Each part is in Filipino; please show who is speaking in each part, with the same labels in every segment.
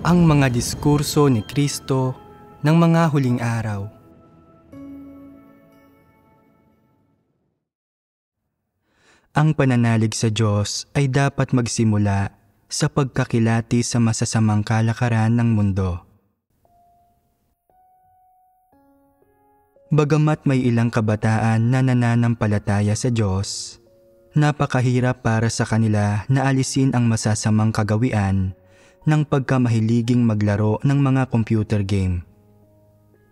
Speaker 1: Ang mga diskurso ni Kristo ng mga huling araw. Ang pananalig sa Diyos ay dapat magsimula sa pagkakilati sa masasamang kalakaran ng mundo. Bagamat may ilang kabataan na nananampalataya sa Diyos, napakahirap para sa kanila na alisin ang masasamang kagawian ng pagkamahiliging maglaro ng mga computer game.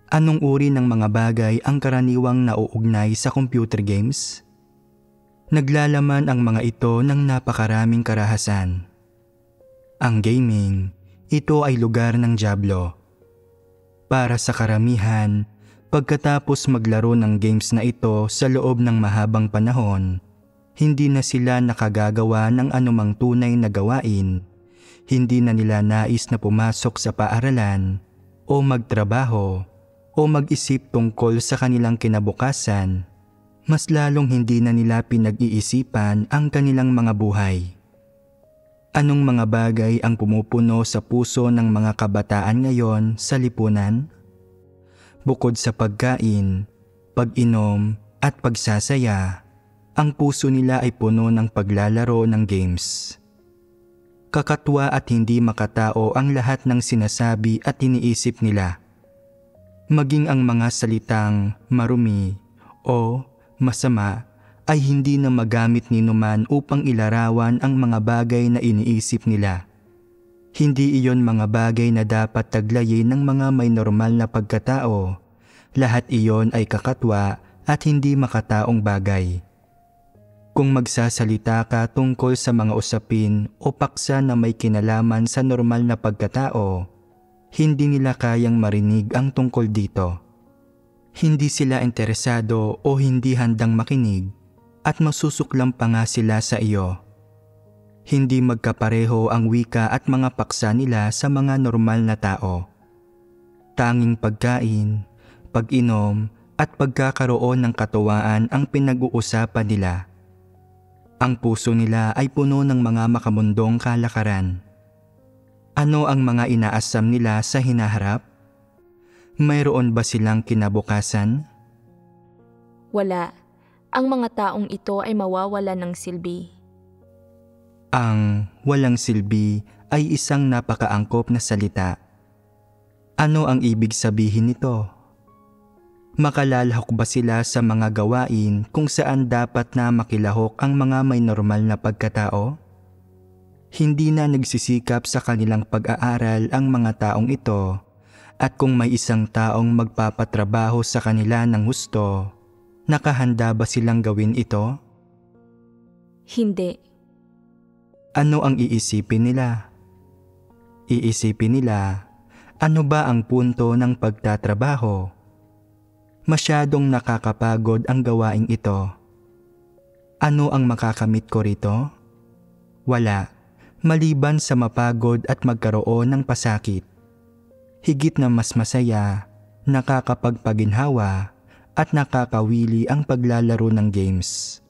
Speaker 1: Anong uri ng mga bagay ang karaniwang nauugnay sa computer games? Naglalaman ang mga ito ng napakaraming karahasan. Ang gaming, ito ay lugar ng dyablo. Para sa karamihan, pagkatapos maglaro ng games na ito sa loob ng mahabang panahon, hindi na sila nakagagawa ng anumang tunay na gawain. Hindi na nila nais na pumasok sa paaralan o magtrabaho o mag-isip tungkol sa kanilang kinabukasan. Mas lalong hindi na nila pinag-iisipan ang kanilang mga buhay. Anong mga bagay ang pumupuno sa puso ng mga kabataan ngayon sa lipunan? Bukod sa pagkain, pag-inom at pagsasaya, ang puso nila ay puno ng paglalaro ng games. Kakatwa at hindi makatao ang lahat ng sinasabi at iniisip nila. Maging ang mga salitang marumi o masama ay hindi na magamit ninuman upang ilarawan ang mga bagay na iniisip nila. Hindi iyon mga bagay na dapat taglayin ng mga may normal na pagkatao. Lahat iyon ay kakatwa at hindi makataong bagay. Kung magsasalita ka tungkol sa mga usapin o paksa na may kinalaman sa normal na pagkatao, hindi nila kayang marinig ang tungkol dito. Hindi sila interesado o hindi handang makinig at masusuklam pa nga sila sa iyo. Hindi magkapareho ang wika at mga paksa nila sa mga normal na tao. Tanging pagkain, pag-inom at pagkakaroon ng katuwaan ang pinag-uusapan nila. Ang puso nila ay puno ng mga makamundong kalakaran. Ano ang mga inaasam nila sa hinaharap? Mayroon ba silang kinabukasan?
Speaker 2: Wala. Ang mga taong ito ay mawawala ng silbi.
Speaker 1: Ang walang silbi ay isang napakaangkop na salita. Ano ang ibig sabihin nito? Makalalahok ba sila sa mga gawain kung saan dapat na makilahok ang mga may normal na pagkatao? Hindi na nagsisikap sa kanilang pag-aaral ang mga taong ito, at kung may isang taong magpapatrabaho sa kanila ng husto, nakahanda ba silang gawin ito?
Speaker 2: Hindi.
Speaker 1: Ano ang iisipin nila? Iisipin nila, ano ba ang punto ng pagtatrabaho? Masyadong nakakapagod ang gawaing ito. Ano ang makakamit ko rito? Wala, maliban sa mapagod at magkaroon ng pasakit. Higit na mas masaya, nakakapagpaginhawa at nakakawili ang paglalaro ng games.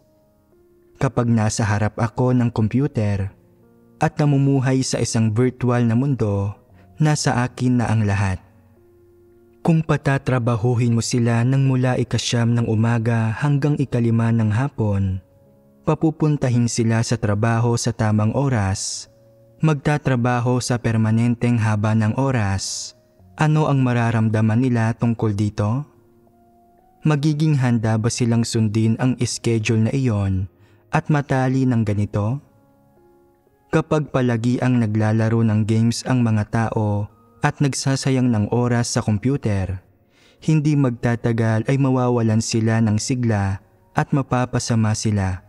Speaker 1: Kapag nasa harap ako ng computer at namumuhay sa isang virtual na mundo, nasa akin na ang lahat. Kung patatrabahuhin mo sila ng mula 9 ng umaga hanggang 5 ng hapon, papupuntahin sila sa trabaho sa tamang oras, magtatrabaho sa permanenteng haba ng oras, ano ang mararamdaman nila tungkol dito? Magiging handa ba silang sundin ang schedule na iyon at matali ng ganito? Kapag palagi ang naglalaro ng games ang mga tao at nagsasayang ng oras sa computer, hindi magtatagal ay mawawalan sila ng sigla at mapapasama sila.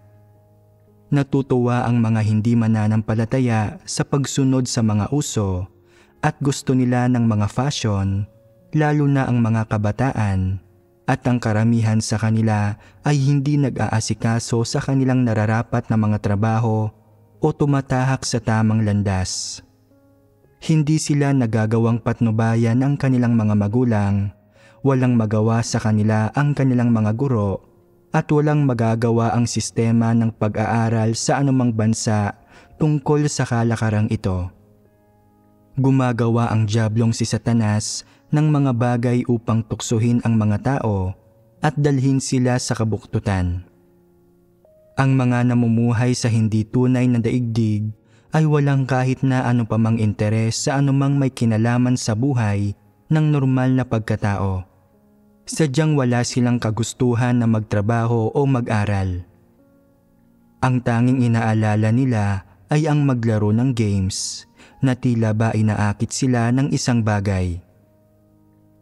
Speaker 1: Natutuwa ang mga hindi mananampalataya sa pagsunod sa mga uso at gusto nila ng mga fashion, lalo na ang mga kabataan, at ang karamihan sa kanila ay hindi nag-aasikaso sa kanilang nararapat na mga trabaho o tumatahak sa tamang landas. Hindi sila nagagawang patnubayan ang kanilang mga magulang, walang magawa sa kanila ang kanilang mga guro, at walang magagawa ang sistema ng pag-aaral sa anumang bansa tungkol sa kalakarang ito. Gumagawa ang diablong si Satanas ng mga bagay upang tuksohin ang mga tao at dalhin sila sa kabuktutan. Ang mga namumuhay sa hindi tunay na daigdig ay walang kahit na ano pa mang interes sa anumang may kinalaman sa buhay ng normal na pagkatao. Sadyang wala silang kagustuhan na magtrabaho o mag-aral. Ang tanging inaalala nila ay ang maglaro ng games na tila ba inaakit sila ng isang bagay.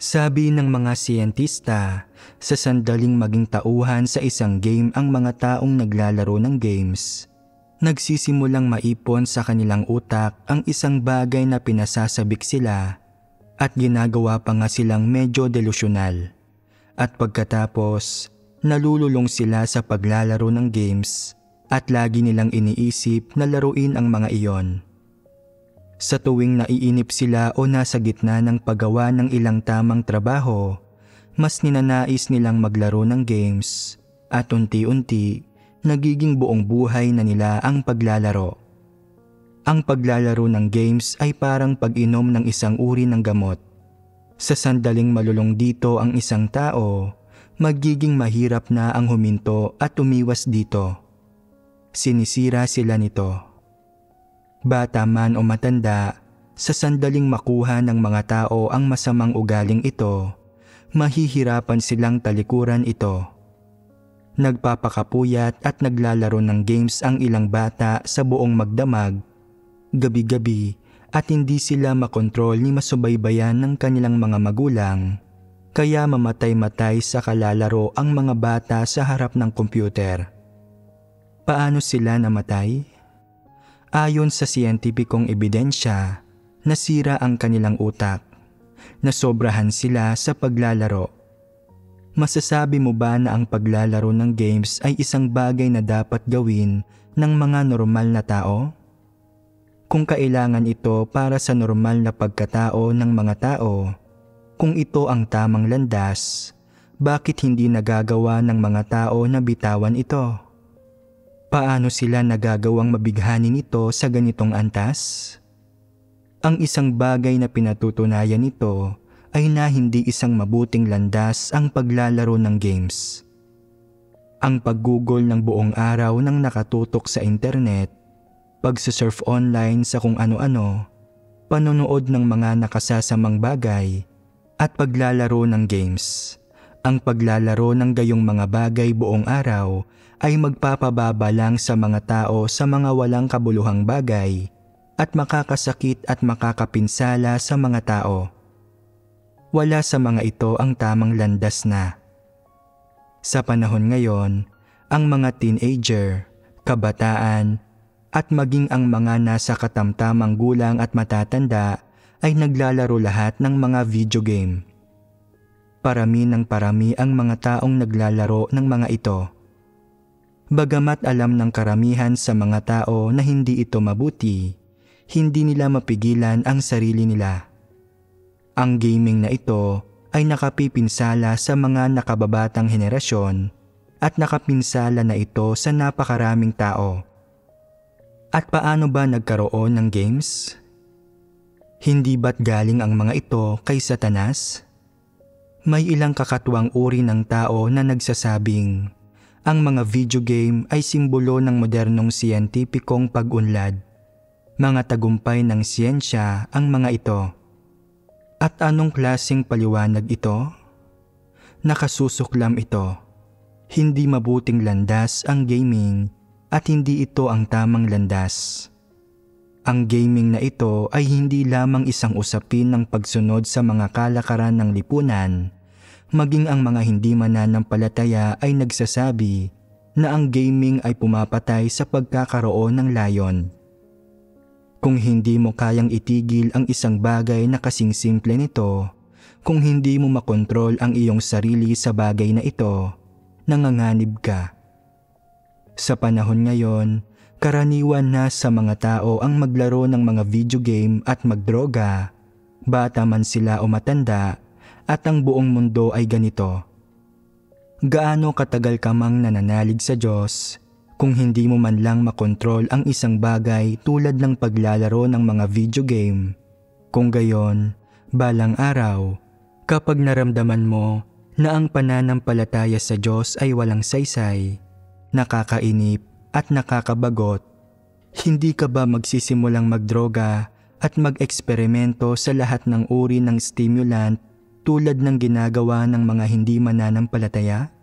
Speaker 1: Sabi ng mga siyentista, sa sandaling maging tauhan sa isang game ang mga taong naglalaro ng games, nagsisimulang maipon sa kanilang utak ang isang bagay na pinasasabik sila at ginagawa pa nga silang medyo delusyonal. At pagkatapos, nalululong sila sa paglalaro ng games at lagi nilang iniisip na laruin ang mga iyon. Sa tuwing naiinip sila o nasa gitna ng paggawa ng ilang tamang trabaho, mas ninanais nilang maglaro ng games at unti-unti nagiging buong buhay na nila ang paglalaro. Ang paglalaro ng games ay parang pag-inom ng isang uri ng gamot. Sa sandaling malulong dito ang isang tao, magiging mahirap na ang huminto at umiwas dito. Sinisira sila nito. Bata man o matanda, sa sandaling makuha ng mga tao ang masamang ugaling ito, mahihirapan silang talikuran ito. Nagpapakapuyat at naglalaro ng games ang ilang bata sa buong magdamag, gabi-gabi, at hindi sila makontrol ni masubaybayan ng kanilang mga magulang, kaya mamatay-matay sa kalalaro ang mga bata sa harap ng kompyuter. Paano sila namatay? Ayon sa siyentipikong ebidensya, nasira ang kanilang utak. Nasobrahan sila sa paglalaro. Masasabi mo ba na ang paglalaro ng games ay isang bagay na dapat gawin ng mga normal na tao? Kung kailangan ito para sa normal na pagkatao ng mga tao, kung ito ang tamang landas, bakit hindi nagagawa ng mga tao na bitawan ito? Paano sila nagagawang mabighani nito sa ganitong antas? Ang isang bagay na pinatutunayan nito ay na hindi isang mabuting landas ang paglalaro ng games. Ang paggugol ng buong araw ng nakatutok sa internet, pagsusurf online sa kung ano-ano, panonood ng mga nakasasamang bagay, at paglalaro ng games. Ang paglalaro ng gayong mga bagay buong araw ay magpapababa lang sa mga tao sa mga walang kabuluhang bagay at makakasakit at makakapinsala sa mga tao. Wala sa mga ito ang tamang landas na. Sa panahon ngayon, ang mga teenager, kabataan, at maging ang mga nasa katamtamang gulang at matatanda ay naglalaro lahat ng mga video game. Parami ng parami ang mga taong naglalaro ng mga ito. Bagamat alam ng karamihan sa mga tao na hindi ito mabuti, hindi nila mapigilan ang sarili nila. Ang gaming na ito ay nakapipinsala sa mga nakababatang henerasyon at nakapinsala na ito sa napakaraming tao. At paano ba nagkaroon ng games? Hindi ba't galing ang mga ito kay Satanas? May ilang kakatuwang uri ng tao na nagsasabing ang mga video game ay simbolo ng modernong siyentipikong pag-unlad. Mga tagumpay ng siyensya ang mga ito. At anong klaseng paliwanag ito? Nakasusuklam ito. Hindi mabuting landas ang gaming at hindi ito ang tamang landas. Ang gaming na ito ay hindi lamang isang usapin ng pagsunod sa mga kalakaran ng lipunan, maging ang mga hindi mananampalataya ay nagsasabi na ang gaming ay pumapatay sa pagkakaroon ng layon. Kung hindi mo kayang itigil ang isang bagay na kasing simple nito, kung hindi mo makontrol ang iyong sarili sa bagay na ito, nanganganib ka. Sa panahon ngayon, karaniwan na sa mga tao ang maglaro ng mga video game at magdroga, bata man sila o matanda, at ang buong mundo ay ganito. Gaano katagal ka mang nananalig sa Diyos kung hindi mo man lang makontrol ang isang bagay tulad ng paglalaro ng mga video game, Kung gayon, balang araw, kapag naramdaman mo na ang pananampalataya sa Diyos ay walang saysay, nakakainip at nakakabagot, hindi ka ba magsisimulang magdroga at mag-eksperimento sa lahat ng uri ng stimulant tulad ng ginagawa ng mga hindi mananampalataya?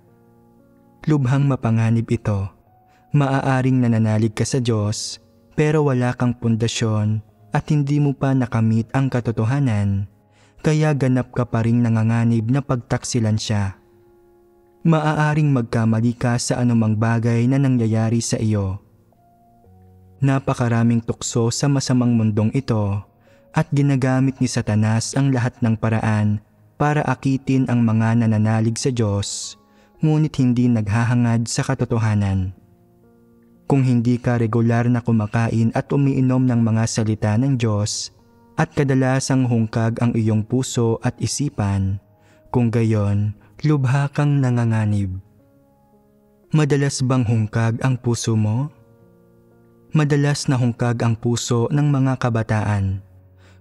Speaker 1: Lubhang mapanganib ito. Maaaring nananalig ka sa Diyos pero wala kang pundasyon at hindi mo pa nakamit ang katotohanan, kaya ganap ka pa ring nanganganib na pagtaksilan siya. Maaaring magkamali ka sa anumang bagay na nangyayari sa iyo. Napakaraming tukso sa masamang mundong ito at ginagamit ni Satanas ang lahat ng paraan para akitin ang mga nananalig sa Diyos, ngunit hindi naghahangad sa katotohanan. Kung hindi ka regular na kumakain at umiinom ng mga salita ng Diyos at kadalasang hungkag ang iyong puso at isipan, kung gayon, lubha kang nanganganib. Madalas bang hungkag ang puso mo? Madalas na hungkag ang puso ng mga kabataan.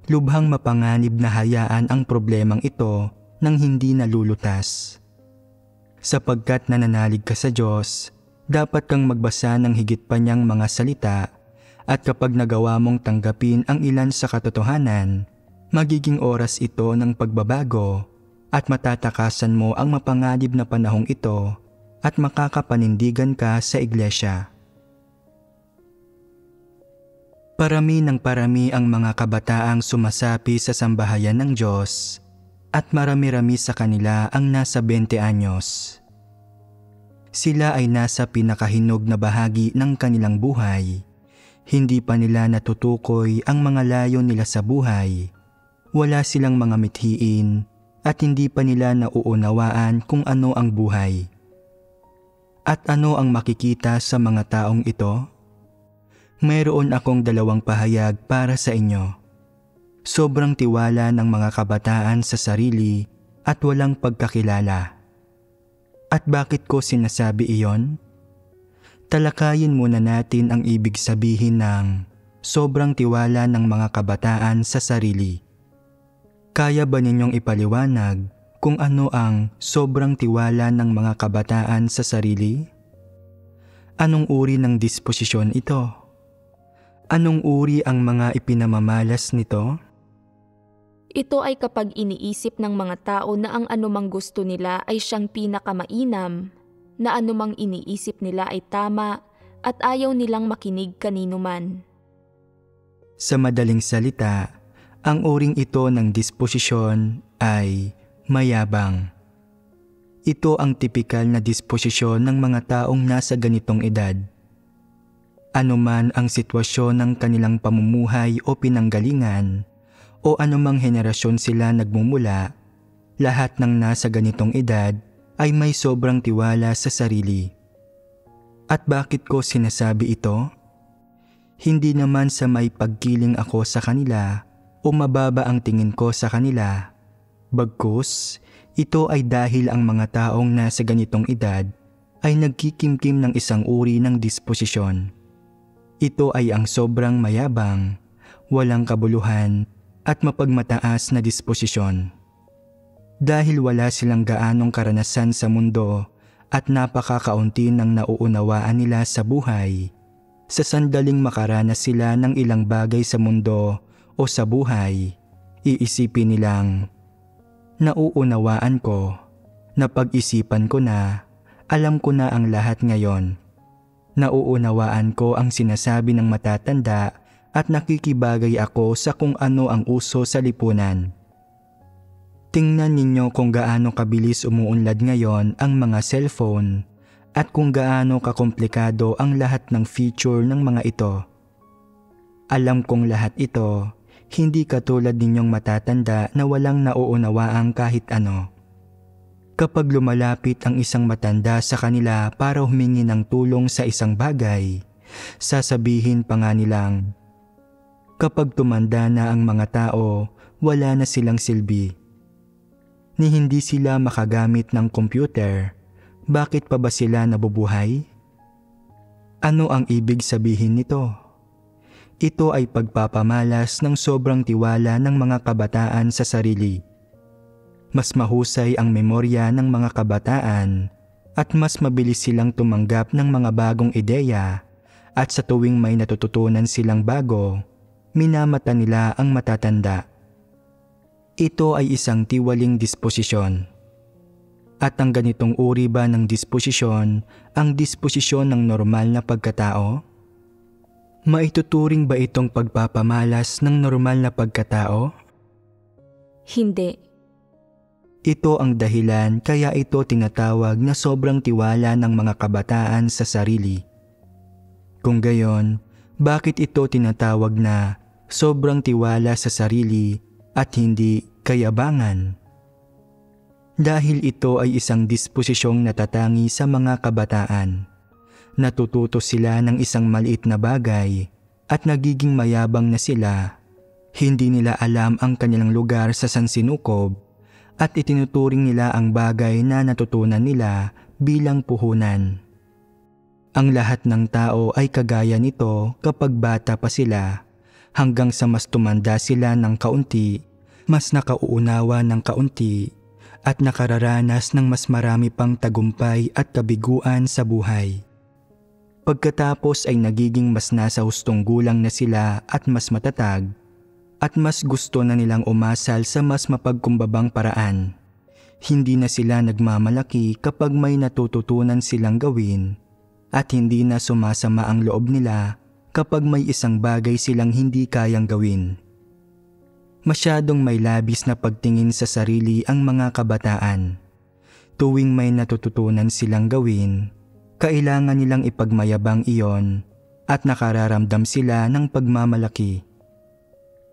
Speaker 1: Lubhang mapanganib na hayaan ang problemang ito nang hindi nalulutas. Sapagkat nananalig ka sa Diyos, dapat kang magbasa ng higit pa niyang mga salita at kapag nagawa mong tanggapin ang ilan sa katotohanan, magiging oras ito ng pagbabago at matatakasan mo ang mapanganib na panahong ito at makakapanindigan ka sa iglesia. Parami ng parami ang mga kabataang sumasapi sa sambahayan ng Diyos at marami-rami sa kanila ang nasa 20 anyos. Sila ay nasa pinakahinog na bahagi ng kanilang buhay. Hindi pa nila natutukoy ang mga layo nila sa buhay. Wala silang mga mithiin at hindi pa nila nauunawaan kung ano ang buhay. At ano ang makikita sa mga taong ito? Mayroon akong 2 pahayag para sa inyo. Sobrang tiwala ng mga kabataan sa sarili at walang pagkakilala. At bakit ko sinasabi iyon? Talakayin muna natin ang ibig sabihin ng sobrang tiwala ng mga kabataan sa sarili. Kaya ba ninyong ipaliwanag kung ano ang sobrang tiwala ng mga kabataan sa sarili? Anong uri ng disposisyon ito? Anong uri ang mga ipinamamalas nito?
Speaker 2: Ito ay kapag iniisip ng mga tao na ang anumang gusto nila ay siyang pinakamainam, na anumang iniisip nila ay tama at ayaw nilang makinig kanino man.
Speaker 1: Sa madaling salita, ang uring ito ng disposisyon ay mayabang. Ito ang tipikal na disposisyon ng mga taong nasa ganitong edad. Anuman ang sitwasyon ng kanilang pamumuhay o pinanggalingan, o anumang henerasyon sila nagmumula, lahat ng nasa ganitong edad ay may sobrang tiwala sa sarili. At bakit ko sinasabi ito? Hindi naman sa may pagkiling ako sa kanila o mababa ang tingin ko sa kanila. Bagkus, ito ay dahil ang mga taong nasa ganitong edad ay nagkikimkim ng isang uri ng disposisyon. Ito ay ang sobrang mayabang, walang kabuluhan, at mapagmataas na disposisyon. Dahil wala silang gaanong karanasan sa mundo at napakakaunti ng nauunawaan nila sa buhay, sa sandaling makaranas sila ng ilang bagay sa mundo o sa buhay, iisipin nilang, nauunawaan ko, napag-isipan ko na, alam ko na ang lahat ngayon. Nauunawaan ko ang sinasabi ng matatanda at nakikibagay ako sa kung ano ang uso sa lipunan. Tingnan ninyo kung gaano kabilis umuunlad ngayon ang mga cellphone at kung gaano kakomplikado ang lahat ng feature ng mga ito. Alam kong lahat ito, hindi katulad ninyong matatanda na walang nauunawaang kahit ano. Kapag lumalapit ang isang matanda sa kanila para humingi ng tulong sa isang bagay, sasabihin pa nga nilang, kapag tumanda na ang mga tao, wala na silang silbi. Ni hindi sila makagamit ng computer, bakit pa ba sila nabubuhay? Ano ang ibig sabihin nito? Ito ay pagpapamalas ng sobrang tiwala ng mga kabataan sa sarili. Mas mahusay ang memorya ng mga kabataan at mas mabilis silang tumanggap ng mga bagong ideya, at sa tuwing may natututunan silang bago, minamata nila ang matatanda. Ito ay isang tiwaling disposisyon. At ang ganitong uri ba ng disposisyon ang disposisyon ng normal na pagkatao? Maituturing ba itong pagpapamalas ng normal na pagkatao?
Speaker 2: Hindi.
Speaker 1: Ito ang dahilan kaya ito tinatawag na sobrang tiwala ng mga kabataan sa sarili. Kung gayon, bakit ito tinatawag na sobrang tiwala sa sarili at hindi kayabangan? Dahil ito ay isang disposisyong natatangi sa mga kabataan. Natututo sila ng isang maliit na bagay at nagiging mayabang na sila. Hindi nila alam ang kanilang lugar sa sansinukob at itinuturing nila ang bagay na natutunan nila bilang puhunan. Ang lahat ng tao ay kagaya nito kapag bata pa sila, hanggang sa mas tumanda sila ng kaunti, mas nakauunawa ng kaunti, at nakararanas ng mas marami pang tagumpay at kabiguan sa buhay. Pagkatapos ay nagiging mas nasa hustong gulang na sila at mas matatag, at mas gusto na nilang umasal sa mas mapagkumbabang paraan. Hindi na sila nagmamalaki kapag may natututunan silang gawin, at hindi na sumasama ang loob nila kapag may isang bagay silang hindi kayang gawin. Masyadong may labis na pagtingin sa sarili ang mga kabataan. Tuwing may natututunan silang gawin, kailangan nilang ipagmayabang iyon at nakararamdam sila ng pagmamalaki.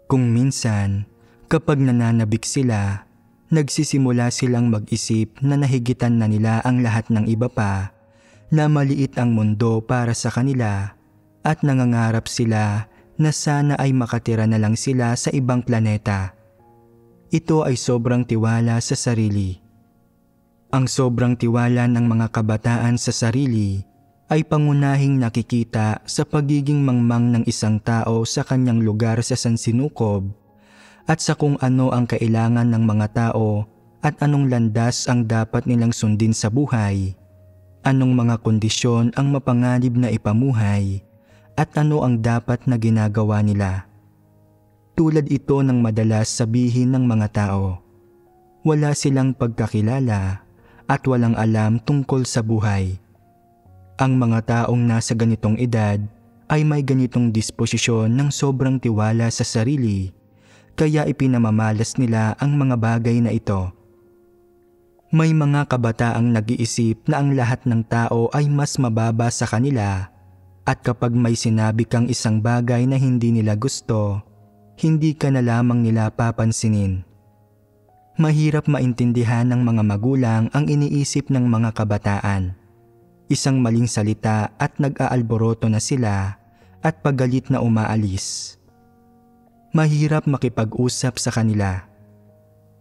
Speaker 1: Kung minsan, kapag nananabik sila, nagsisimula silang mag-isip na nahigitan na nila ang lahat ng iba pa, na maliit ang mundo para sa kanila, at nangangarap sila na sana ay makatira na lang sila sa ibang planeta. Ito ay sobrang tiwala sa sarili. Ang sobrang tiwala ng mga kabataan sa sarili ay pangunahing nakikita sa pagiging mangmang ng isang tao sa kanyang lugar sa sansinukob at sa kung ano ang kailangan ng mga tao at anong landas ang dapat nilang sundin sa buhay, anong mga kondisyon ang mapanganib na ipamuhay, at ano ang dapat na ginagawa nila. Tulad ito ng madalas sabihin ng mga tao, wala silang pagkakilala at walang alam tungkol sa buhay. Ang mga taong nasa ganitong edad ay may ganitong disposisyon ng sobrang tiwala sa sarili, kaya ipinamamalas nila ang mga bagay na ito. May mga kabataang nag-iisip na ang lahat ng tao ay mas mababa sa kanila, at kapag may sinabi kang isang bagay na hindi nila gusto, hindi ka na lamang nila papansinin. Mahirap maintindihan ng mga magulang ang iniisip ng mga kabataan. Isang maling salita at nag-aalboroto na sila at pagalit na umaalis. Mahirap makipag-usap sa kanila.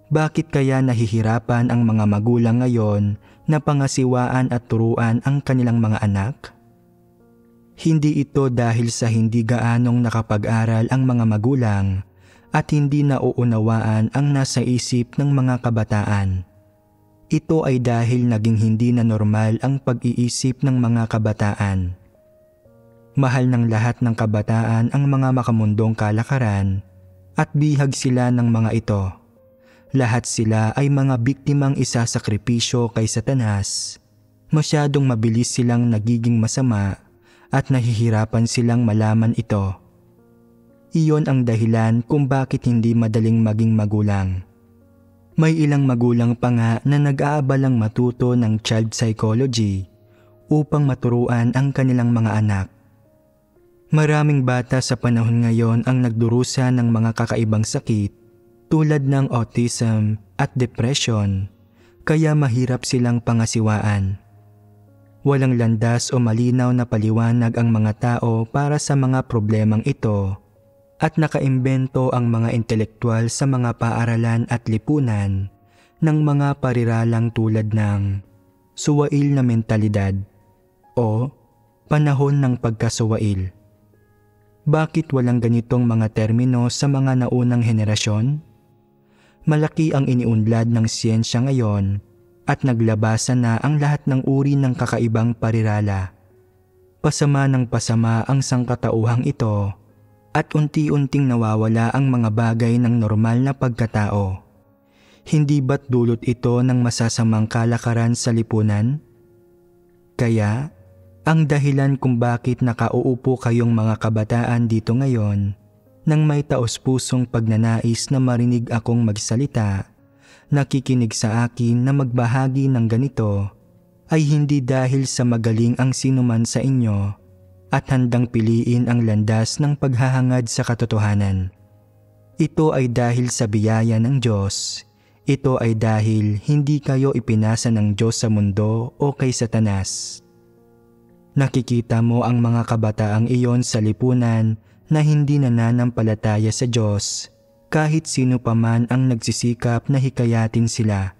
Speaker 1: Bakit kaya nahihirapan ang mga magulang ngayon na pangasiwaan at turuan ang kanilang mga anak? Hindi ito dahil sa hindi gaanong nakapag-aral ang mga magulang at hindi nauunawaan ang nasa isip ng mga kabataan. Ito ay dahil naging hindi na normal ang pag-iisip ng mga kabataan. Mahal ng lahat ng kabataan ang mga makamundong kalakaran at bihag sila ng mga ito. Lahat sila ay mga biktimang isasakripisyo kay Satanas. Masyadong mabilis silang nagiging masama at nahihirapan silang malaman ito. Iyon ang dahilan kung bakit hindi madaling maging magulang. May ilang magulang pa nga na nag-aabalang matuto ng child psychology upang maturuan ang kanilang mga anak. Maraming bata sa panahon ngayon ang nagdurusa ng mga kakaibang sakit tulad ng autism at depression, kaya mahirap silang pangasiwaan. Walang landas o malinaw na paliwanag ang mga tao para sa mga problemang ito, at nakaimbento ang mga intelektual sa mga paaralan at lipunan ng mga pariralang tulad ng suwail na mentalidad o panahon ng pagkasuwail. Bakit walang ganitong mga termino sa mga naunang henerasyon? Malaki ang iniunlad ng siyensya ngayon at naglabasan na ang lahat ng uri ng kakaibang parirala. Pasama ng pasama ang sangkatauhang ito at unti-unting nawawala ang mga bagay ng normal na pagkatao. Hindi ba't dulot ito ng masasamang kalakaran sa lipunan? Kaya, ang dahilan kung bakit nakauupo kayong mga kabataan dito ngayon nang may taos-pusong pagnanais na marinig akong magsalita, nakikinig sa akin na magbahagi ng ganito, ay hindi dahil sa magaling ang sinuman sa inyo at handang piliin ang landas ng paghahangad sa katotohanan. Ito ay dahil sa biyaya ng Diyos. Ito ay dahil hindi kayo ipinasa ng Diyos sa mundo o kay Satanas. Nakikita mo ang mga kabataang iyon sa lipunan na hindi nananampalataya sa Diyos kahit sino pa man ang nagsisikap na hikayatin sila.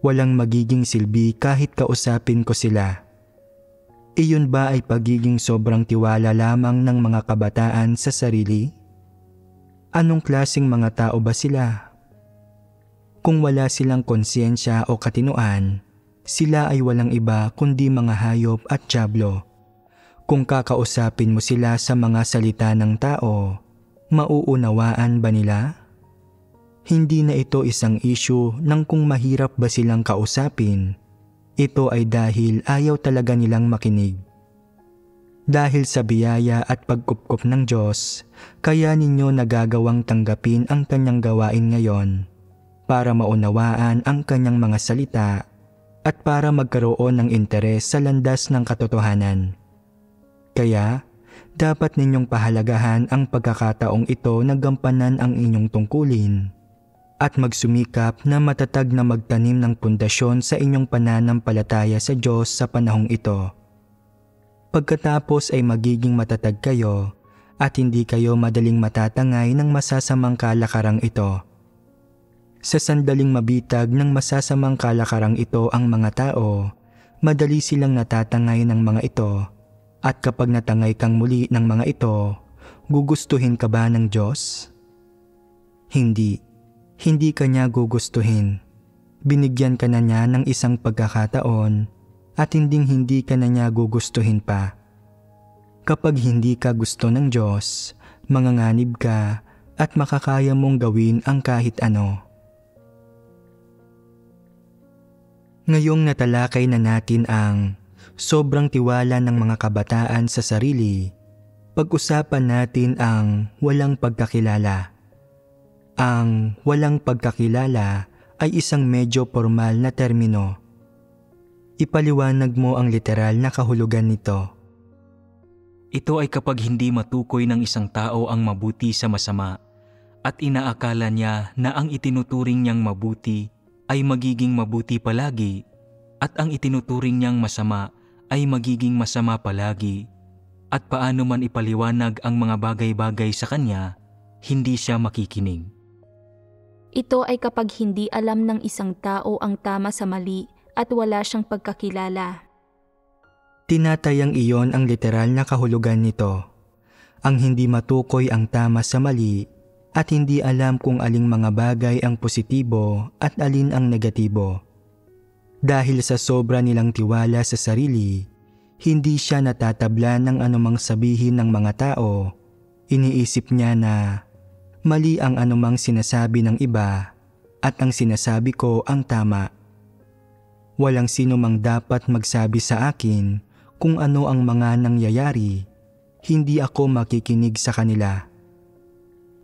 Speaker 1: Walang magiging silbi kahit kausapin ko sila. Iyon ba ay pagiging sobrang tiwala lamang ng mga kabataan sa sarili? Anong klaseng mga tao ba sila? Kung wala silang konsensya o katinuan, sila ay walang iba kundi mga hayop at dyablo. Kung kakausapin mo sila sa mga salita ng tao, mauunawaan ba nila? Hindi na ito isang issue ng kung mahirap ba silang kausapin. Ito ay dahil ayaw talaga nilang makinig. Dahil sa biyaya at pagkupkop ng Diyos, kaya ninyo nagagawang tanggapin ang kanyang gawain ngayon para maunawaan ang kanyang mga salita at para magkaroon ng interes sa landas ng katotohanan. Kaya, dapat ninyong pahalagahan ang pagkakataong ito na gampanan ang inyong tungkulin at magsumikap na matatag na magtanim ng pundasyon sa inyong pananampalataya sa Diyos sa panahong ito. Pagkatapos ay magiging matatag kayo at hindi kayo madaling matatangay ng masasamang kalakarang ito. Sa sandaling mabitag ng masasamang kalakarang ito ang mga tao, madali silang natatangay ng mga ito. At kapag natangay kang muli ng mga ito, gugustuhin ka ba ng Diyos? Hindi ka niya gugustuhin. Binigyan ka na niya ng isang pagkakataon at hindi ka na niya gugustuhin pa. Kapag hindi ka gusto ng Diyos, manganganib ka at makakaya mong gawin ang kahit ano. Ngayong natalakay na natin ang sobrang tiwala ng mga kabataan sa sarili, pag-usapan natin ang walang pagkakilala. Ang walang pagkakilala ay isang medyo formal na termino. Ipaliwanag mo ang literal na kahulugan nito.
Speaker 3: Ito ay kapag hindi matukoy ng isang tao ang mabuti sa masama at inaakala niya na ang itinuturing niyang mabuti ay magiging mabuti palagi at ang itinuturing niyang masama ay magiging masama palagi at paano man ipaliwanag ang mga bagay-bagay sa kanya, hindi siya makikinig.
Speaker 2: Ito ay kapag hindi alam ng isang tao ang tama sa mali at wala siyang pagkakilala.
Speaker 1: Tinatayang iyon ang literal na kahulugan nito. Ang hindi matukoy ang tama sa mali at hindi alam kung aling mga bagay ang positibo at alin ang negatibo. Dahil sa sobra nilang tiwala sa sarili, hindi siya natatabla ng anumang sabihin ng mga tao. Iniisip niya na mali ang anumang sinasabi ng iba at ang sinasabi ko ang tama. Walang sino mang dapat magsabi sa akin kung ano ang mga nangyayari. Hindi ako makikinig sa kanila.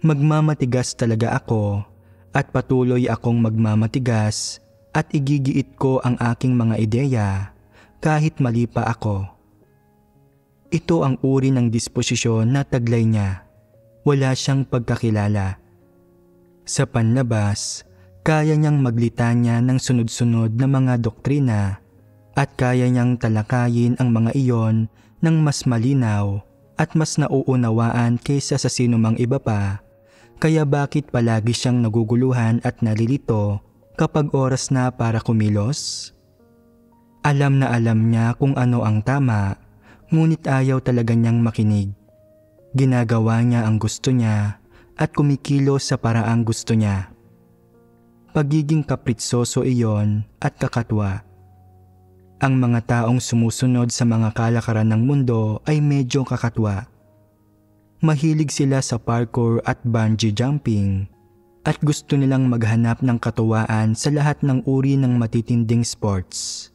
Speaker 1: Magmamatigas talaga ako at patuloy akong magmamatigas at igigiit ko ang aking mga ideya kahit mali pa ako. Ito ang uri ng disposisyon na taglay niya. Wala siyang pagkakilala. Sa panlabas, kaya niyang maglitanya ng sunod-sunod na mga doktrina at kaya niyang talakayin ang mga iyon ng mas malinaw at mas nauunawaan kaysa sa sinumang iba pa. Kaya bakit palagi siyang naguguluhan at nalilito kapag oras na para kumilos? Alam na alam niya kung ano ang tama, ngunit ayaw talaga niyang makinig. Ginagawa niya ang gusto niya at kumikilos sa paraang gusto niya. Pagiging kapritsoso iyon at kakatwa. Ang mga taong sumusunod sa mga kalakaran ng mundo ay medyo kakatwa. Mahilig sila sa parkour at bungee jumping at gusto nilang maghanap ng katuwaan sa lahat ng uri ng matitinding sports.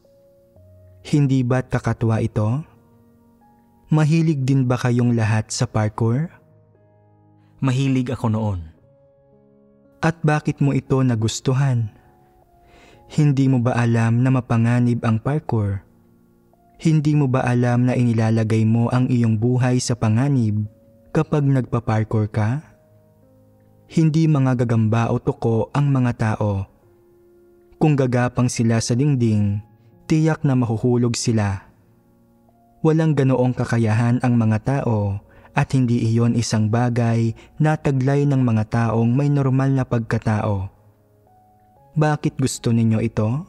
Speaker 1: Hindi ba't kakatwa ito? Mahilig din ba kayong lahat sa parkour?
Speaker 3: Mahilig ako noon.
Speaker 1: At bakit mo ito nagustuhan? Hindi mo ba alam na mapanganib ang parkour? Hindi mo ba alam na inilalagay mo ang iyong buhay sa panganib kapag nagpa-parkour ka? Hindi mga gagamba o tuko ang mga tao. Kung gagapang sila sa dingding, tiyak na mahuhulog sila. Walang ganoong kakayahan ang mga tao at hindi iyon isang bagay na taglay ng mga taong may normal na pagkatao. Bakit gusto ninyo ito?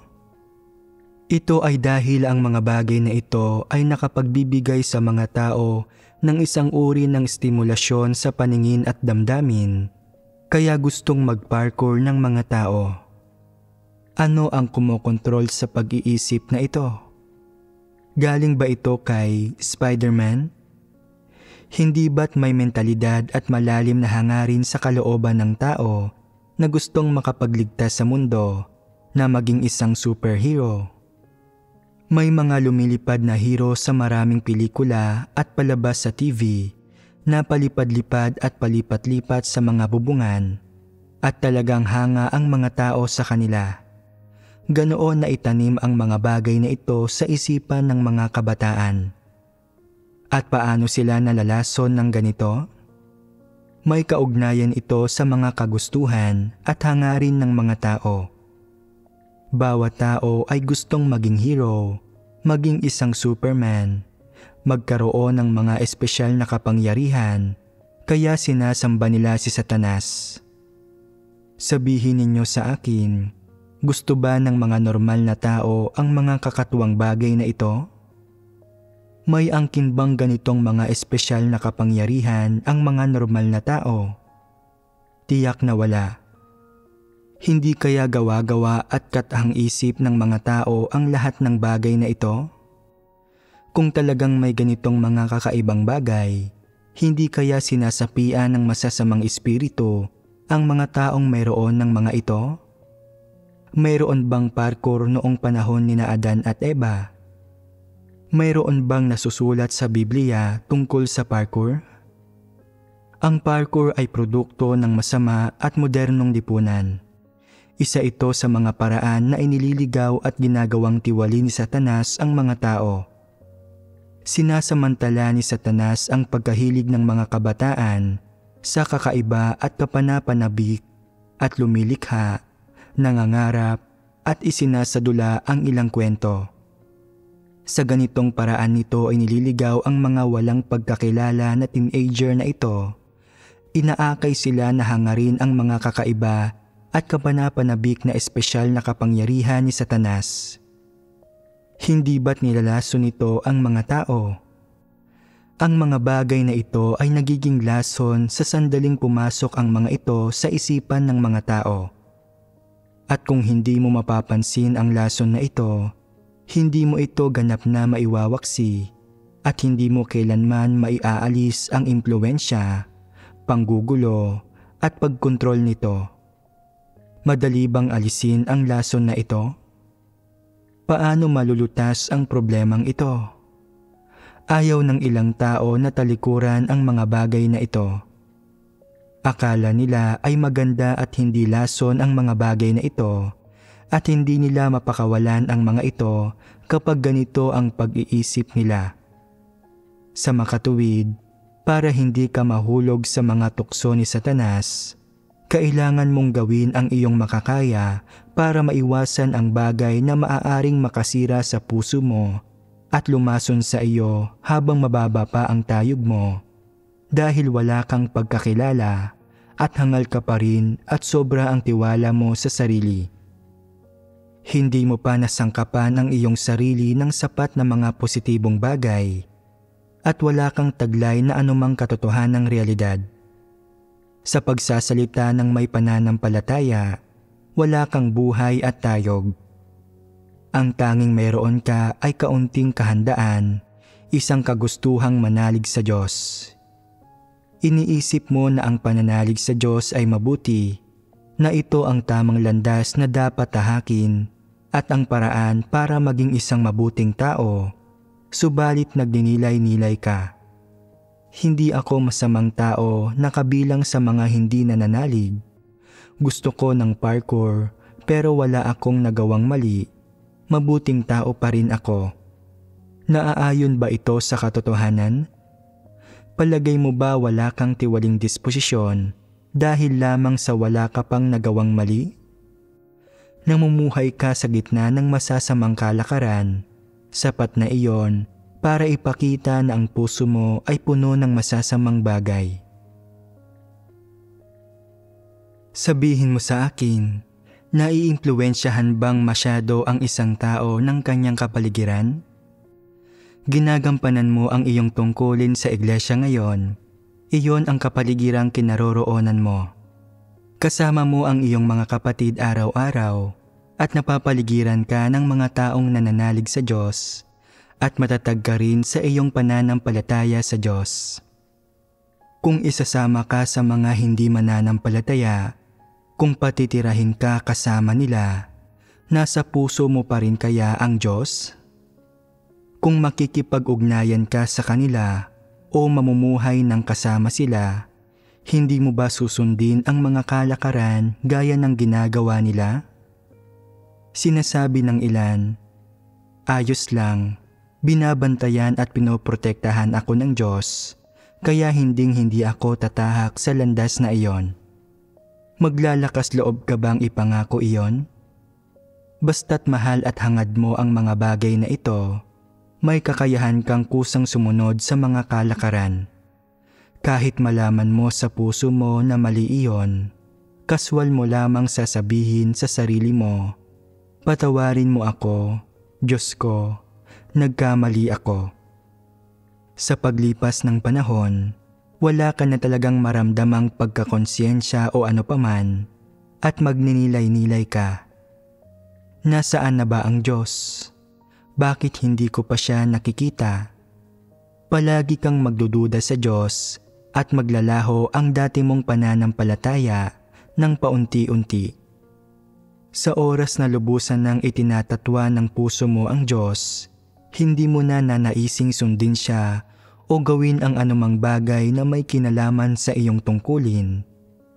Speaker 1: Ito ay dahil ang mga bagay na ito ay nakapagbibigay sa mga tao ng isang uri ng stimulasyon sa paningin at damdamin, kaya gustong mag-parkour ng mga tao. Ano ang kumokontrol sa pag-iisip na ito? Galing ba ito kay Spider-Man? Hindi ba't may mentalidad at malalim na hangarin sa kalooban ng tao na gustong makapagligtas sa mundo na maging isang superhero? May mga lumilipad na hero sa maraming pelikula at palabas sa TV na palipad-lipad at palipat-lipat sa mga bubungan at talagang hanga ang mga tao sa kanila. Ganoon na itanim ang mga bagay na ito sa isipan ng mga kabataan. At paano sila nalalason ng ganito? May kaugnayan ito sa mga kagustuhan at hangarin ng mga tao. Bawat tao ay gustong maging hero, maging isang Superman, magkaroon ng mga espesyal na kapangyarihan, kaya sinasamba nila si Satanas. Sabihin ninyo sa akin, gusto ba ng mga normal na tao ang mga kakatuwang bagay na ito? May angkin bang ganitong mga espesyal na kapangyarihan ang mga normal na tao? Tiyak na wala. Hindi kaya gawa-gawa at katahang isip ng mga tao ang lahat ng bagay na ito? Kung talagang may ganitong mga kakaibang bagay, hindi kaya sinasapian ng masasamang espiritu ang mga taong mayroon ng mga ito? Mayroon bang parkour noong panahon ni Adan at Eva? Mayroon bang nasusulat sa Biblia tungkol sa parkour? Ang parkour ay produkto ng masama at modernong lipunan. Isa ito sa mga paraan na inililigaw at ginagawang tiwali ni Satanas ang mga tao. Sinasamantala ni Satanas ang pagkahilig ng mga kabataan sa kakaiba at kapanapanabik at lumilikha, nangangarap at isinasadula ang ilang kwento. Sa ganitong paraan nito ay nililigaw ang mga walang pagkakilala na teenager na ito. Inaakay sila na hangarin ang mga kakaiba at kapanapanabik na espesyal na kapangyarihan ni Satanas. Hindi ba't nilalaso nito ang mga tao? Ang mga bagay na ito ay nagiging lason sa sandaling pumasok ang mga ito sa isipan ng mga tao. At kung hindi mo mapapansin ang lason na ito, hindi mo ito ganap na maiwawaksi at hindi mo kailanman maiaalis ang impluwensya, panggugulo at pagkontrol nito. Madali bang alisin ang lason na ito? Paano malulutas ang problemang ito? Ayaw ng ilang tao na talikuran ang mga bagay na ito. Akala nila ay maganda at hindi lason ang mga bagay na ito at hindi nila mapakawalan ang mga ito kapag ganito ang pag-iisip nila. Sa makatuwid, para hindi ka mahulog sa mga tukso ni Satanas, kailangan mong gawin ang iyong makakaya para maiwasan ang bagay na maaaring makasira sa puso mo at lumason sa iyo habang mababa pa ang tayog mo dahil wala kang pagkakilala at hangal ka pa rin at sobra ang tiwala mo sa sarili. Hindi mo pa nasangkapan ang iyong sarili ng sapat na mga positibong bagay at wala kang taglay na anumang katotohanang realidad. Sa pagsasalita ng may pananampalataya, wala kang buhay at tayog. Ang tanging mayroon ka ay kaunting kahandaan, isang kagustuhang manalig sa Diyos. Iniisip mo na ang pananalig sa Diyos ay mabuti, na ito ang tamang landas na dapat tahakin at ang paraan para maging isang mabuting tao, subalit nagninilay-nilay ka. Hindi ako masamang tao na kabilang sa mga hindi nananalig. Gusto ko ng parkour pero wala akong nagawang mali. Mabuting tao pa rin ako. Naaayon ba ito sa katotohanan? Palagay mo ba wala kang tiwaling disposisyon dahil lamang sa wala ka pang nagawang mali? Namumuhay ka sa gitna ng masasamang kalakaran. Sapat na iyon para ipakita na ang puso mo ay puno ng masasamang bagay. Sabihin mo sa akin, naiimpluwensyahan bang masyado ang isang tao ng kanyang kapaligiran? Ginagampanan mo ang iyong tungkulin sa iglesia ngayon. Iyon ang kapaligirang kinaroroonan mo. Kasama mo ang iyong mga kapatid araw-araw at napapaligiran ka ng mga taong nananalig sa Diyos at matatag ka rin sa iyong pananampalataya sa Diyos. Kung isasama ka sa mga hindi mananampalataya, kung patitirahin ka kasama nila, nasa puso mo pa rin kaya ang Diyos? Kung makikipag-ugnayan ka sa kanila o mamumuhay ng kasama sila, hindi mo ba susundin ang mga kalakaran gaya ng ginagawa nila? Sinasabi ng ilan, ayos lang, binabantayan at pinoprotektahan ako ng Diyos, kaya hindi ako tatahak sa landas na iyon. Maglalakas loob ka bang ipangako iyon? Basta't mahal at hangad mo ang mga bagay na ito, may kakayahan kang kusang sumunod sa mga kalakaran. Kahit malaman mo sa puso mo na mali iyon, kaswal mo lamang sasabihin sa sarili mo, patawarin mo ako, Diyos ko, nagkamali ako. Sa paglipas ng panahon, wala ka na talagang maramdamang pagkakonsensya o ano paman at magninilay-nilay ka. Nasaan na ba ang Diyos? Bakit hindi ko pa siya nakikita? Palagi kang magdududa sa Diyos at maglalaho ang dati mong pananampalataya ng paunti-unti. Sa oras na lubusan ng itinatatwa ng puso mo ang Diyos, hindi mo na nanaising sundin siya o gawin ang anumang bagay na may kinalaman sa iyong tungkulin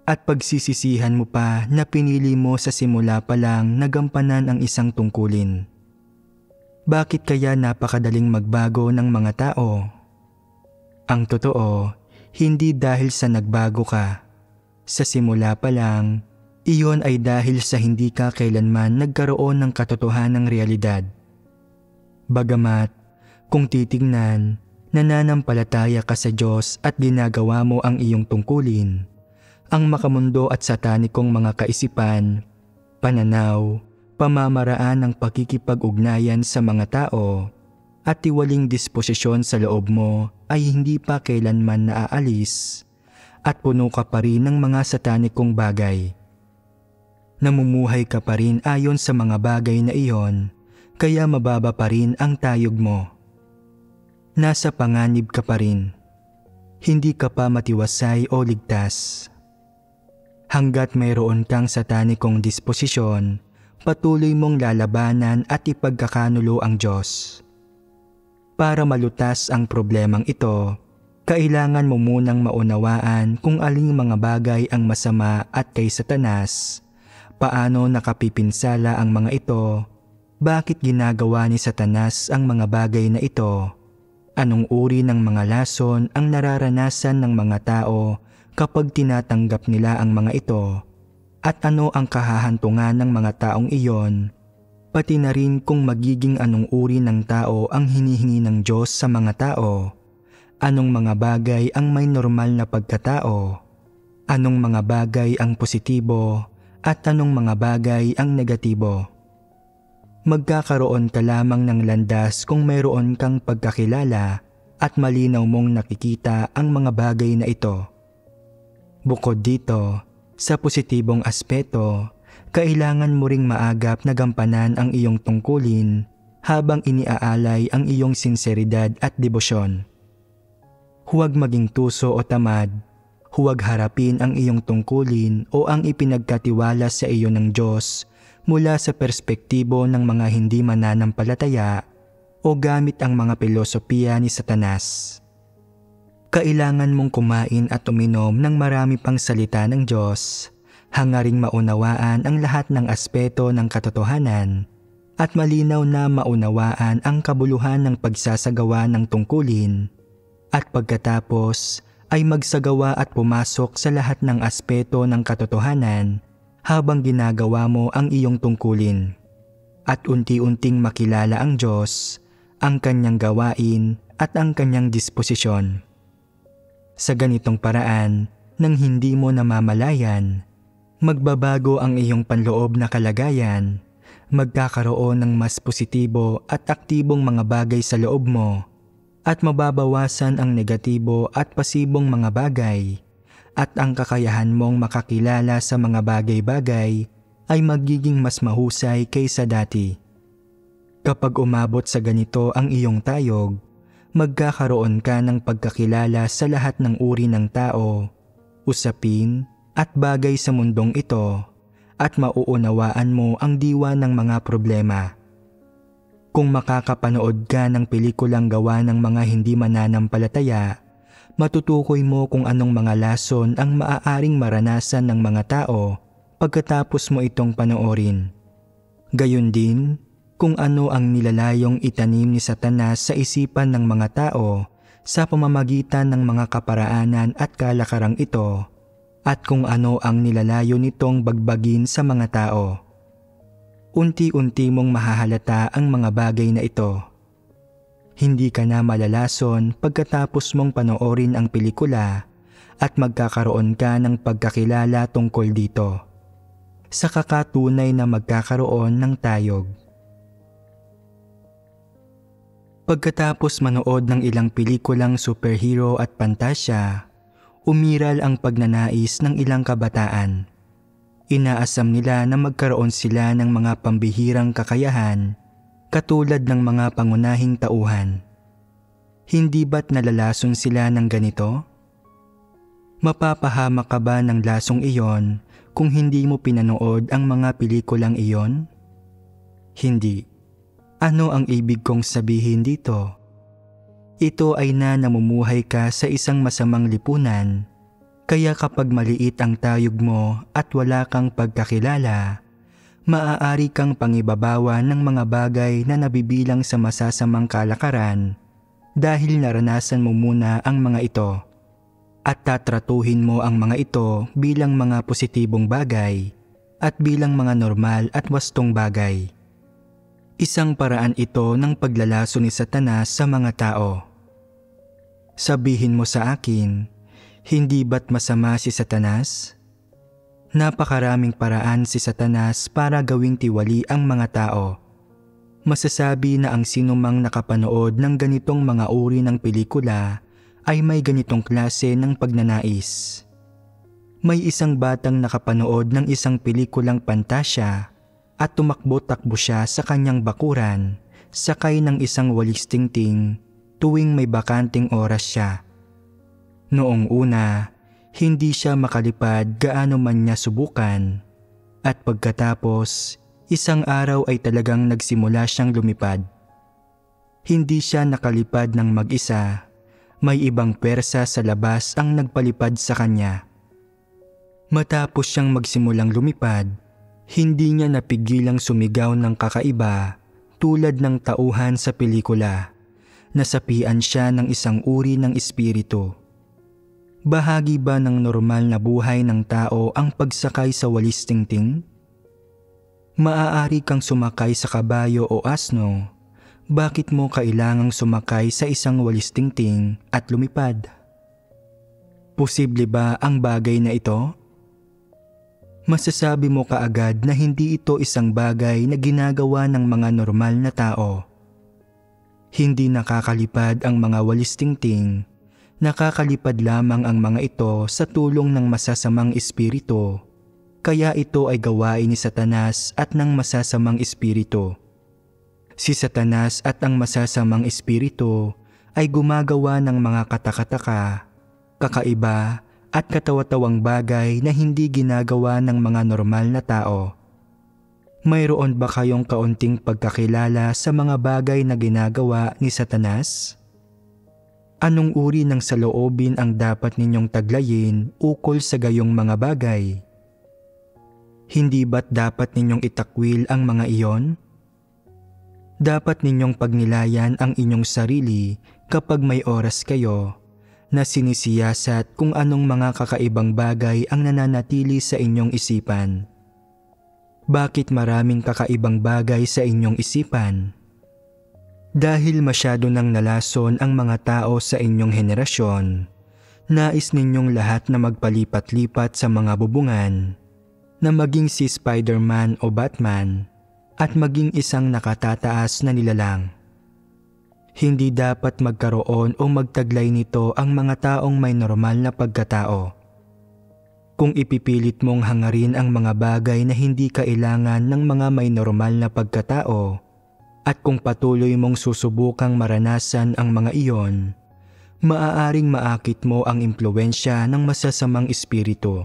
Speaker 1: at pagsisisihan mo pa na pinili mo sa simula pa lang na gampanan ang isang tungkulin. Bakit kaya napakadaling magbago ng mga tao? Ang totoo, hindi dahil sa nagbago ka. Sa simula pa lang, iyon ay dahil sa hindi ka kailanman nagkaroon ng katotohanang realidad. Bagamat, kung titingnan, nananampalataya ka sa Diyos at ginagawa mo ang iyong tungkulin, ang makamundo at satanikong mga kaisipan, pananaw, pamamaraan ng pakikipag-ugnayan sa mga tao at tiwaling disposisyon sa loob mo ay hindi pa kailanman naaalis at puno ka pa rin ng mga satanikong bagay. Namumuhay ka pa rin ayon sa mga bagay na iyon, kaya mababa pa rin ang tayog mo. Nasa panganib ka pa rin. Hindi ka pa matiwasay o ligtas. Hanggat mayroon kang satanikong disposisyon, patuloy mong lalabanan at ipagkakanulo ang Diyos. Para malutas ang problemang ito, kailangan mo munang maunawaan kung aling mga bagay ang masama at kay Satanas, paano nakapipinsala ang mga ito, bakit ginagawa ni Satanas ang mga bagay na ito, anong uri ng mga lason ang nararanasan ng mga tao kapag tinatanggap nila ang mga ito, at ano ang kahahantungan ng mga taong iyon, pati na rin kung magiging anong uri ng tao ang hinihingi ng Diyos sa mga tao, anong mga bagay ang may normal na pagkatao, anong mga bagay ang positibo at anong mga bagay ang negatibo. Magkakaroon ka lamang ng landas kung mayroon kang pagkakilala at malinaw mong nakikita ang mga bagay na ito. Bukod dito, sa positibong aspeto, kailangan mo ring maagap na gampanan ang iyong tungkulin habang iniaalay ang iyong sinseridad at debosyon. Huwag maging tuso o tamad, huwag harapin ang iyong tungkulin o ang ipinagkatiwala sa iyo ng Diyos mula sa perspektibo ng mga hindi mananampalataya o gamit ang mga filosofiya ni Satanas. Kailangan mong kumain at uminom ng marami pang salita ng Diyos, hangaring maunawaan ang lahat ng aspeto ng katotohanan at malinaw na maunawaan ang kabuluhan ng pagsasagawa ng tungkulin, at pagkatapos ay magsagawa at pumasok sa lahat ng aspeto ng katotohanan habang ginagawa mo ang iyong tungkulin, at unti-unting makilala ang Diyos, ang kanyang gawain at ang kanyang disposisyon. Sa ganitong paraan, nang hindi mo namamalayan, magbabago ang iyong panloob na kalagayan, magkakaroon ng mas positibo at aktibong mga bagay sa loob mo, at mababawasan ang negatibo at pasibong mga bagay, at ang kakayahan mong makakilala sa mga bagay-bagay ay magiging mas mahusay kaysa dati. Kapag umabot sa ganito ang iyong tayog, magkakaroon ka ng pagkakilala sa lahat ng uri ng tao, usapin at bagay sa mundong ito, at mauunawaan mo ang diwa ng mga problema. Kung makakapanood ka ng pelikulang gawa ng mga hindi mananampalataya, matutukoy mo kung anong mga lason ang maaaring maranasan ng mga tao pagkatapos mo itong panoorin. Gayon din, kung ano ang nilalayong itanim ni Satanas sa isipan ng mga tao sa pamamagitan ng mga kaparaanan at kalakarang ito, at kung ano ang nilalayo nitong bagbagin sa mga tao. Unti-unti mong mahahalata ang mga bagay na ito. Hindi ka na malalason pagkatapos mong panoorin ang pelikula at magkakaroon ka ng pagkakilala tungkol dito, sa kakatunay na magkakaroon ng tayog. Pagkatapos manood ng ilang pelikulang superhero at pantasya, umiral ang pagnanais ng ilang kabataan. Inaasam nila na magkaroon sila ng mga pambihirang kakayahan katulad ng mga pangunahing tauhan. Hindi ba't nalalason sila ng ganito? Mapapahamak ka ba ng lasong iyon kung hindi mo pinanood ang mga pelikulang iyon? Hindi. Ano ang ibig kong sabihin dito? Ito ay namumuhay ka sa isang masamang lipunan, kaya kapag maliit ang tayog mo at wala kang pagkakilala, maaari kang pangibabawa ng mga bagay na nabibilang sa masasamang kalakaran dahil naranasan mo muna ang mga ito, at tatratuhin mo ang mga ito bilang mga positibong bagay at bilang mga normal at wastong bagay. Isang paraan ito ng paglalaso ni Satanas sa mga tao. Sabihin mo sa akin, hindi ba't masama si Satanas? Napakaraming paraan si Satanas para gawing tiwali ang mga tao. Masasabi na ang sinumang nakapanood ng ganitong mga uri ng pelikula ay may ganitong klase ng pagnanais. May isang batang nakapanood ng isang pelikulang pantasya at tumakbo-takbo siya sa kanyang bakuran, sakay ng isang walis tingting tuwing may bakanting oras siya. Noong una, hindi siya makalipad gaano man niya subukan, at pagkatapos, isang araw ay talagang nagsimula siyang lumipad. Hindi siya nakalipad ng mag-isa, may ibang pwersa sa labas ang nagpalipad sa kanya. Matapos siyang magsimulang lumipad, hindi niya napigilang sumigaw ng kakaiba tulad ng tauhan sa pelikula. Nasapian siya ng isang uri ng espiritu. Bahagi ba ng normal na buhay ng tao ang pagsakay sa walis tingting? Maaari kang sumakay sa kabayo o asno. Bakit mo kailangang sumakay sa isang walis tingting at lumipad? Posible ba ang bagay na ito? Masasabi mo kaagad na hindi ito isang bagay na ginagawa ng mga normal na tao. Hindi nakakalipad ang mga walis tingting, nakakalipad lamang ang mga ito sa tulong ng masasamang espiritu. Kaya ito ay gawain ni Satanas at ng masasamang espiritu. Si Satanas at ang masasamang espiritu ay gumagawa ng mga katakataka, kakaiba at katawa-tawang bagay na hindi ginagawa ng mga normal na tao. Mayroon ba kayong kaunting pagkakilala sa mga bagay na ginagawa ni Satanas? Anong uri ng saloobin ang dapat ninyong taglayin ukol sa gayong mga bagay? Hindi ba't dapat ninyong itakwil ang mga iyon? Dapat ninyong pagnilayan ang inyong sarili kapag may oras kayo na sinisiyasat kung anong mga kakaibang bagay ang nananatili sa inyong isipan. Bakit maraming kakaibang bagay sa inyong isipan? Dahil masyado nang nalason ang mga tao sa inyong henerasyon, nais ninyong lahat na magpalipat-lipat sa mga bubungan, na maging si Spider-Man o Batman at maging isang nakatataas na nilalang. Hindi dapat magkaroon o magtaglay nito ang mga taong may normal na pagkatao. Kung ipipilit mong hangarin ang mga bagay na hindi kailangan ng mga may normal na pagkatao, at kung patuloy mong susubukang maranasan ang mga iyon, maaaring maakit mo ang impluwensya ng masasamang espiritu.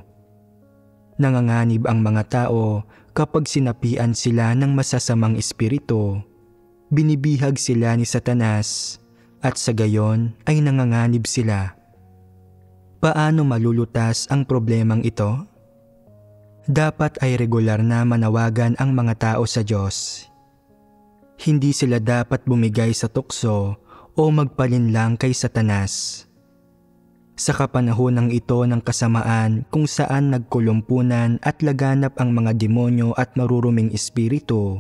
Speaker 1: Nanganganib ang mga tao kapag sinapian sila ng masasamang espiritu. Binibihag sila ni Satanas at sa gayon ay nanganganib sila. Paano malulutas ang problemang ito? Dapat ay regular na manawagan ang mga tao sa Diyos. Hindi sila dapat bumigay sa tukso o magpalinlang kay Satanas. Sa kapanahonang ito ng kasamaan kung saan nagkulumpunan at laganap ang mga demonyo at maruruming espiritu,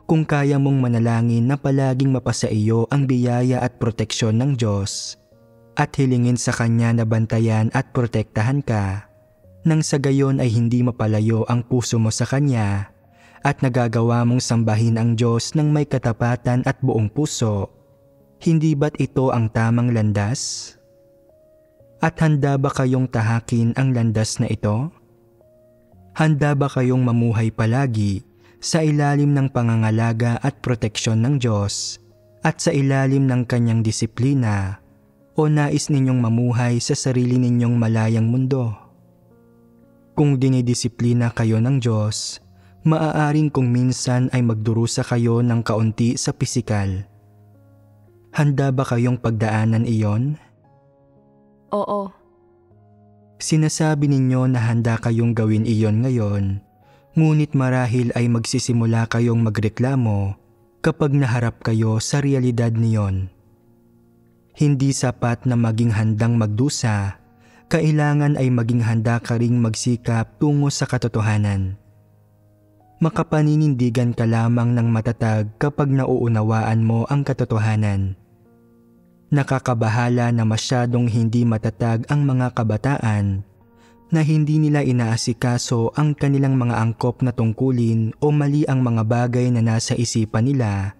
Speaker 1: kung kaya mong manalangin na palaging mapasa iyo ang biyaya at proteksyon ng Diyos at hilingin sa Kanya na bantayan at protektahan ka, nang sa gayon ay hindi mapalayo ang puso mo sa Kanya at nagagawa mong sambahin ang Diyos ng may katapatan at buong puso, hindi ba't ito ang tamang landas? At handa ba kayong tahakin ang landas na ito? Handa ba kayong mamuhay palagi sa ilalim ng pangangalaga at proteksyon ng Diyos at sa ilalim ng Kanyang disiplina, o nais ninyong mamuhay sa sarili ninyong malayang mundo? Kung dinidisiplina kayo ng Diyos, maaaring kung minsan ay magdurusa kayo ng kaunti sa pisikal. Handa ba kayong pagdaanan iyon?
Speaker 2: Oo.
Speaker 1: Sinasabi ninyo na handa kayong gawin iyon ngayon, ngunit marahil ay magsisimula kayong magreklamo kapag naharap kayo sa realidad niyon. Hindi sapat na maging handang magdusa, kailangan ay maging handa ka ring magsikap tungo sa katotohanan. Makapaninindigan ka lamang ng matatag kapag nauunawaan mo ang katotohanan. Nakakabahala na masyadong hindi matatag ang mga kabataan na hindi nila inaasikaso ang kanilang mga angkop na tungkulin o mali ang mga bagay na nasa isipan nila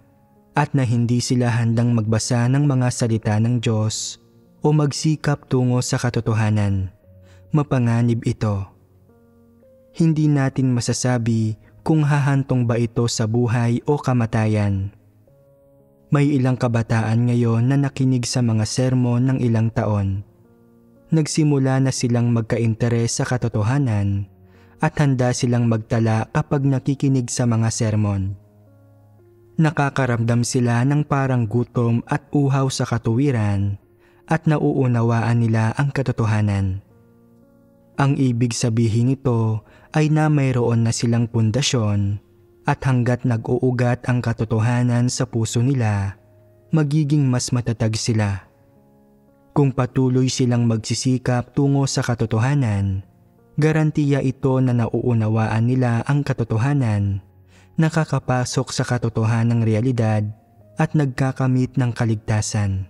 Speaker 1: at na hindi sila handang magbasa ng mga salita ng Diyos o magsikap tungo sa katotohanan. Mapanganib ito. Hindi natin masasabi kung hahantong ba ito sa buhay o kamatayan. May ilang kabataan ngayon na nakinig sa mga sermon ng ilang taon. Nagsimula na silang magka-interes sa katotohanan at handa silang magtala kapag nakikinig sa mga sermon. Nakakaramdam sila ng parang gutom at uhaw sa katuwiran at nauunawaan nila ang katotohanan. Ang ibig sabihin nito ay na mayroon na silang pundasyon at hanggat nag-uugat ang katotohanan sa puso nila, magiging mas matatag sila. Kung patuloy silang magsisikap tungo sa katotohanan, garantiya ito na nauunawaan nila ang katotohanan, nakakapasok sa katotohanang realidad at nagkakamit ng kaligtasan.